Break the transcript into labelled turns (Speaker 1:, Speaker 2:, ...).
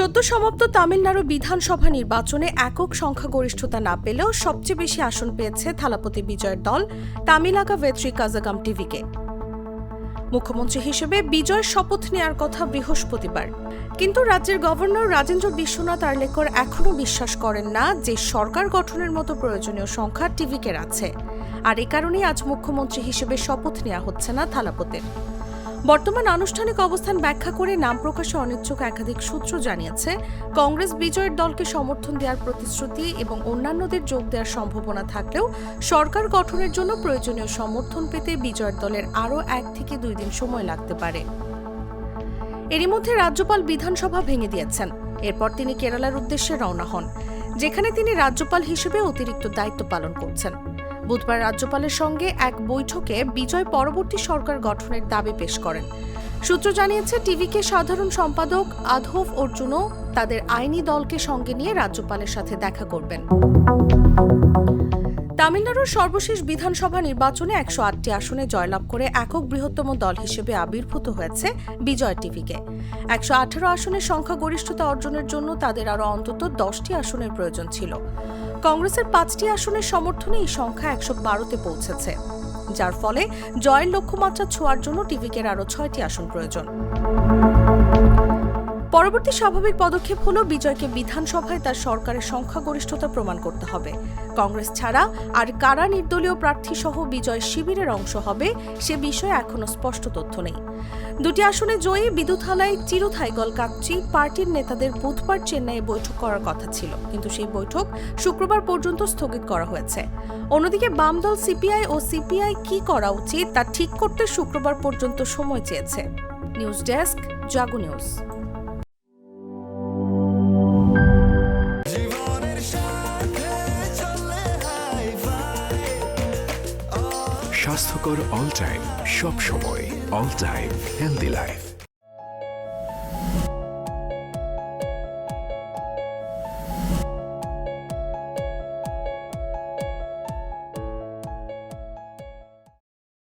Speaker 1: সদ্য সমাপ্ত তামিলনাড়ু বিধানসভা নির্বাচনে একক সংখ্যাগরিষ্ঠতা না পেলেও সবচেয়ে বেশি আসন পেয়েছে থালাপতি বিজয়ের দল তামিলাকা ভেট্রি কাজাগাম টিভিকে। মুখ্যমন্ত্রী হিসেবে বিজয় শপথ নেয়ার কথা বৃহস্পতিবার, কিন্তু রাজ্যের গভর্নর রাজেন্দ্র বিশ্বনাথ আর্লেকর এখনও বিশ্বাস করেন না যে সরকার গঠনের মতো প্রয়োজনীয় সংখ্যা টিভিকের আছে, আর এ কারণেই আজ মুখ্যমন্ত্রী হিসেবে শপথ নেওয়া হচ্ছে না থালাপতির। বর্তমান আনুষ্ঠানিক অবস্থান ব্যাখ্যা করে নাম প্রকাশে অনিচ্ছুক একাধিক সূত্র জানিয়েছে, কংগ্রেস বিজয়ের দলকে সমর্থন দেওয়ার প্রতিশ্রুতি এবং অন্যান্যদের যোগ দেওয়ার সম্ভাবনা থাকলেও সরকার গঠনের জন্য প্রয়োজনীয় সমর্থন পেতে বিজয়ের দলের আরও 1 থেকে 2 দিন সময় লাগতে পারে। এরই মধ্যে রাজ্যপাল বিধানসভা ভেঙে দিয়েছেন। এরপর তিনি কেরালার উদ্দেশ্যে রওনা হন, যেখানে তিনি রাজ্যপাল হিসেবে অতিরিক্ত দায়িত্ব পালন করছেন। বুধবার রাজ্যপালের সঙ্গে এক বৈঠকে বিজয় পরবর্তী সরকার গঠনের দাবি পেশ করেন। সূত্র জানিয়েছে, টিভিকে সাধারণ সম্পাদক আধভ অর্জুনও তাদের আইনি দলকে সঙ্গে নিয়ে রাজ্যপালের সাথে দেখা করবেন। তামিলনাড়ুর সর্বশেষ বিধানসভা নির্বাচনে 108টি আসনে জয়লাভ করে একক বৃহত্তম দল হিসেবে আবির্ভূত হয়েছে বিজয় টিভিকে। 118 আসনের সংখ্যাগরিষ্ঠতা অর্জনের জন্য তাদের আরও অন্তত 10টি আসনের প্রয়োজন ছিল। কংগ্রেসের 5টি আসনের সমর্থনে এই সংখ্যা 112তে পৌঁছেছে, যার ফলে জয়ের লক্ষ্যমাত্রা ছোঁয়ার জন্য টিভিকের আরও 6টি আসন প্রয়োজন। পরবর্তী স্বাভাবিক পদক্ষেপ হল বিজয়কে বিধানসভায় তার সরকারের সংখ্যাগরিষ্ঠতা প্রমাণ করতে হবে। কংগ্রেস ছাড়া আর কারা নির্দলীয় প্রার্থী সহ বিজয় শিবিরের অংশ হবে সে বিষয়ে এখনও স্পষ্ট তথ্য নেই। 2টি আসনে জয়ী বিদুথালাই চিরুথাইগল কাচ্চি পার্টির নেতাদের বুধবার চেন্নাইয়ে বৈঠক করার কথা ছিল, কিন্তু সেই বৈঠক শুক্রবার পর্যন্ত স্থগিত করা হয়েছে। অন্যদিকে বাম দল সিপিআই ও সিপিআই কি করা উচিত তা ঠিক করতে শুক্রবার পর্যন্ত সময় চেয়েছে। নিউজ ডেস্ক, জাগো নিউজ।
Speaker 2: স্বাস্থ্যকর অল টাইম, সব সময় অল টাইম হেলদি লাইফ।